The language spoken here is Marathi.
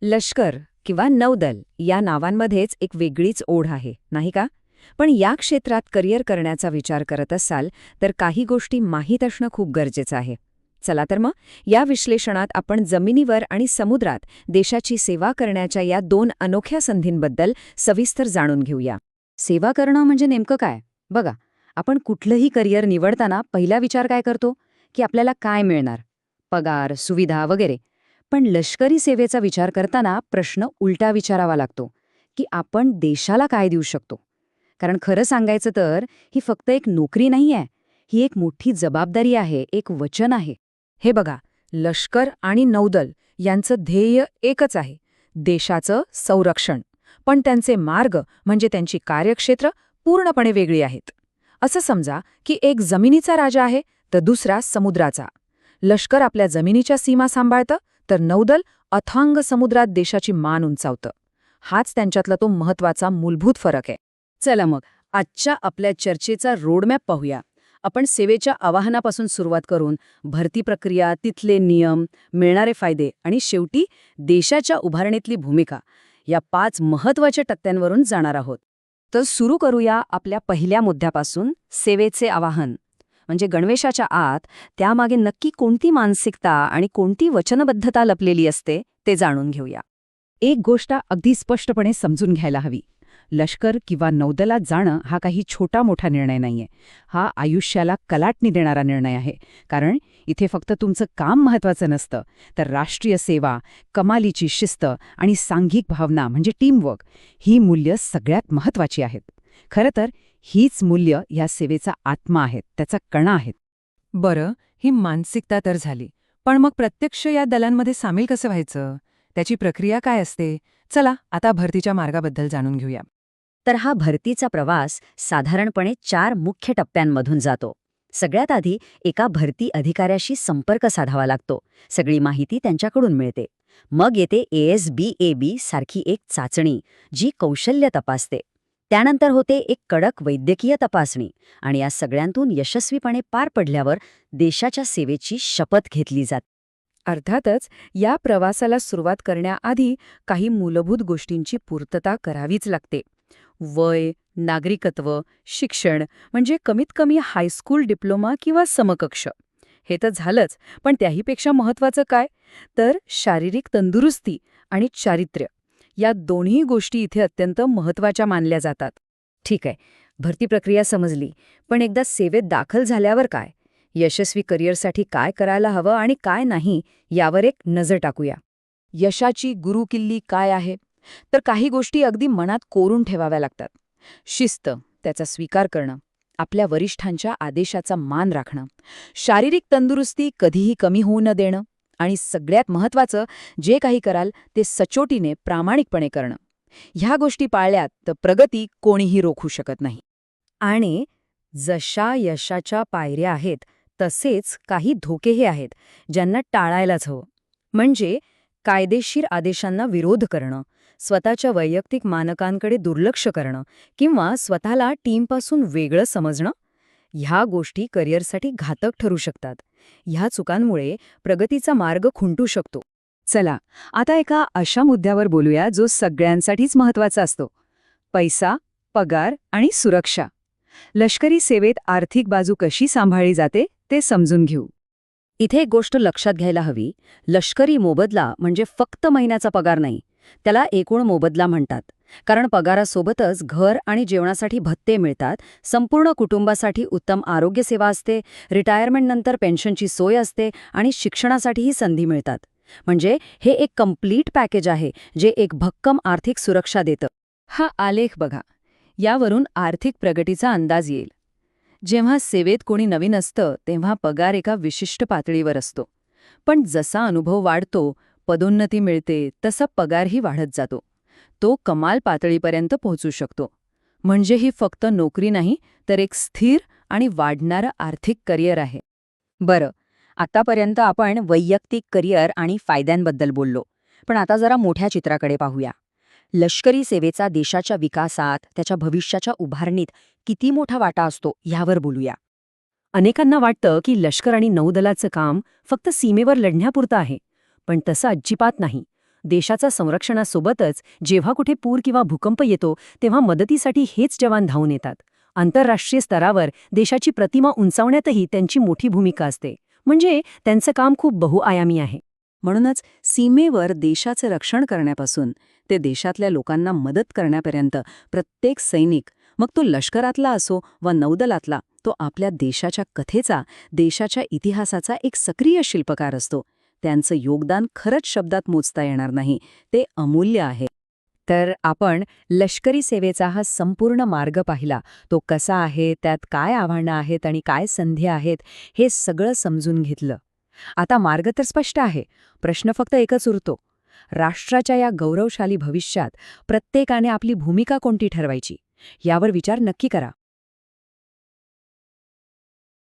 लष्कर किंवा नौदल या नावांमध्येच एक वेगळीच ओढ आहे, नाही का? पण या क्षेत्रात करिअर करण्याचा विचार करत असाल तर काही गोष्टी माहीत असणं खूप गरजेचं आहे. चला तर मग या विश्लेषणात आपण जमिनीवर आणि समुद्रात देशाची सेवा करण्याच्या या दोन अनोख्या संधींबद्दल सविस्तर जाणून घेऊया. सेवा करणं म्हणजे नेमकं काय? बघा, आपण कुठलंही करिअर निवडताना पहिला विचार काय करतो, की आपल्याला काय मिळणार? पगार, सुविधा वगैरे. पण लष्करी सेवेचा विचार करताना प्रश्न उलटा विचारावा लागतो, की आपण देशाला काय देऊ शकतो? कारण खरं सांगायचं तर ही फक्त एक नोकरी नाहीये, ही एक मोठी जबाबदारी आहे, एक वचन आहे. हे बघा, लष्कर आणि नौदल यांचं ध्येय एकच आहे, देशाचं संरक्षण. पण त्यांचे मार्ग म्हणजे त्यांची कार्यक्षेत्र पूर्णपणे वेगळी आहेत. असं समजा की एक जमिनीचा राजा आहे तर दुसरा समुद्राचा. लष्कर आपल्या जमिनीच्या सीमा सांभाळतं तर नौदल अथांग समुद्रात देशाची मान उंचावतं. हाच त्यांच्यातला तो महत्वाचा मूलभूत फरक आहे. चला मग आजच्या आपल्या चर्चेचा रोडमॅप पाहूया. आपण सेवेच्या आवाहनापासून सुरुवात करून भरती प्रक्रिया, तिथले नियम, मिळणारे फायदे आणि शेवटी देशाच्या उभारणीतली भूमिका या 5 महत्त्वाच्या टप्प्यांवरून जाणार आहोत. तर सुरू करूया आपल्या पहिल्या मुद्द्यापासून, सेवेचे आवाहन. म्हणजे गणवेशाच्या आत त्यामागे नक्की कोणती मानसिकता आणि कोणती वचनबद्धता लपलेली असते ते जाणून घेऊया. एक गोष्ट अगदी स्पष्टपणे समजून घ्यायला हवी. लष्कर किंवा नौदलात जाणं हा काही छोटा मोठा निर्णय नाहीये. हा आयुष्याला कलाटणी देणारा निर्णय आहे. कारण इथे फक्त तुमचं काम महत्वाचं नसतं, तर राष्ट्रीय सेवा, कमालीची शिस्त आणि सांघिक भावना म्हणजे टीमवर्क ही मूल्य सगळ्यात महत्वाची आहेत. खरं तर हीच मूल्य या सेवेचा आत्मा आहेत, त्याचा कणा आहेत. बरं, ही मानसिकता तर झाली. पण मग प्रत्यक्ष या दलांमध्ये सामील कसं व्हायचं? त्याची प्रक्रिया काय असते? चला आता भरतीच्या मार्गाबद्दल जाणून घेऊया. तर हा भरतीचा प्रवास साधारणपणे 4 मुख्य टप्प्यांमधून जातो. सगळ्यात आधी एका भरती अधिकाऱ्याशी संपर्क साधावा लागतो. सगळी माहिती त्यांच्याकडून मिळते. मग येते ASBAB सारखी एक चाचणी, जी कौशल्य तपासते. त्यानंतर होते एक कडक वैद्यकीय तपासणी आणि या सगळ्यांतून यशस्वीपणे पार पडल्यावर देशाच्या सेवेची शपथ घेतली जाते. अर्थातच या प्रवासाला सुरुवात करण्याआधी काही मूलभूत गोष्टींची पूर्तता करावीच लागते. वय, नागरिकत्व, शिक्षण म्हणजे कमीत कमी हायस्कूल डिप्लोमा किंवा समकक्ष. हे तर झालंच, पण त्याहीपेक्षा महत्त्वाचं काय? तर शारीरिक तंदुरुस्ती आणि चारित्र्य या दोन्ही गोष्टी इथे अत्यंत महत्त्वाच्या मानल्या जातात. ठीक आहे, भरती प्रक्रिया समजली. पण एकदा सेवेत दाखल झाल्यावर काय? यशस्वी करिअरसाठी काय करायला हवं आणि काय नाही यावर एक नजर टाकूया. यशाची गुरुकिल्ली काय आहे? तर काही गोष्टी अगदी मनात कोरून ठेवाव्या लागतात. शिस्त, त्याचा स्वीकार करणं, आपल्या वरिष्ठांच्या आदेशाचा मान राखणं, शारीरिक तंदुरुस्ती कधीही कमी होऊ न देणं आणि सगळ्यात महत्त्वाचं, जे काही कराल ते सचोटीने, प्रामाणिकपणे करणं. ह्या गोष्टी पाळल्यात तर प्रगती कोणीही रोखू शकत नाही. आणि जशा यशाच्या पायऱ्या आहेत तसेच काही धोकेही आहेत, ज्यांना टाळायलाच हवं. म्हणजे कायदेशीर आदेशांना विरोध करणं, स्वतःच्या वैयक्तिक मानकांकडे दुर्लक्ष करणं किंवा स्वतःला टीमपासून वेगळं समजणं, ह्या गोष्टी करिअरसाठी घातक ठरू शकतात. ह्या चुकांमुळे प्रगतीचा मार्ग खुंटू शकतो. चला, आता एका अशा मुद्द्यावर बोलूया जो सगळ्यांसाठीच महत्त्वाचा असतो. पैसा, पगार आणि सुरक्षा. लष्करी सेवेत आर्थिक बाजू कशी सांभाळली जाते ते समजून घेऊ. इथे एक गोष्ट लक्षात घ्यायला हवी. लष्करी मोबदला म्हणजे फक्त महिन्याचा पगार नाही, त्याला एकूण मोबदला म्हणतात. कारण पगारासोबतच घर आणि जेवणासाठी भत्ते मिळतात, संपूर्ण कुटुंबासाठी उत्तम आरोग्यसेवा असते, रिटायरमेंटनंतर पेन्शनची सोय असते आणि शिक्षणासाठीही संधी मिळतात. म्हणजे हे एक कंप्लीट पॅकेज आहे, जे एक भक्कम आर्थिक सुरक्षा देतं. हा आलेख बघा. यावरून आर्थिक प्रगतीचा अंदाज येईल. जेव्हा सेवेत कोणी नवीन असतं तेव्हा पगार एका विशिष्ट पातळीवर असतो. पण जसा अनुभव वाढतो, पदोन्नती मिळते, तसा पगारही वाढत जातो. तो कमाल पातळीपर्यंत पोहोचू शकतो. म्हणजे ही फक्त नोकरी नाही, तर एक स्थिर आणि वाढणारं आर्थिक करिअर आहे. बरं, आतापर्यंत आपण वैयक्तिक करिअर आणि फायद्यांबद्दल बोललो. पण आता जरा मोठ्या चित्राकडे पाहूया. लष्करी सेवेचा देशाच्या विकासात, त्याच्या भविष्याच्या उभारणीत किती मोठा वाटा असतो ह्यावर बोलूया. अनेकांना वाटतं की लष्कर आणि नौदलाचं काम फक्त सीमेवर लढण्यापुरतं आहे. पण तसं अजिबात नाही. देशाच्या संरक्षणासोबतच जेव्हा कुठे पूर किंवा भूकंप येतो तेव्हा मदतीसाठी हेच जवान धावून येतात. आंतरराष्ट्रीय स्तरावर देशाची प्रतिमा उंचावण्यातही त्यांची मोठी भूमिका असते. म्हणजे त्यांचं काम खूप बहुआयामी आहे. म्हणूनच सीमेवर देशाचं रक्षण करण्यापासून ते देशातल्या लोकांना मदत करण्यापर्यंत प्रत्येक सैनिक, मग तो लष्करातला असो वा नौदलातला, तो आपल्या देशाच्या कथेचा, देशाच्या इतिहासाचा एक सक्रिय शिल्पकार असतो. त्यांचं योगदान खरंच शब्दात मोजता येणार नाही, ते अमूल्य आहे. तर आपण लष्करी सेवेचा हा संपूर्ण मार्ग पाहिला. तो कसा आहे, त्यात काय आव्हानं आहेत आणि काय संधी आहेत, हे सगळं समजून घेतलं. आता मार्ग तर स्पष्ट आहे. प्रश्न फक्त एकच उरतो. राष्ट्राच्या या गौरवशाली भविष्यात प्रत्येकाने आपली भूमिका कोणती ठरवायची, यावर विचार नक्की करा.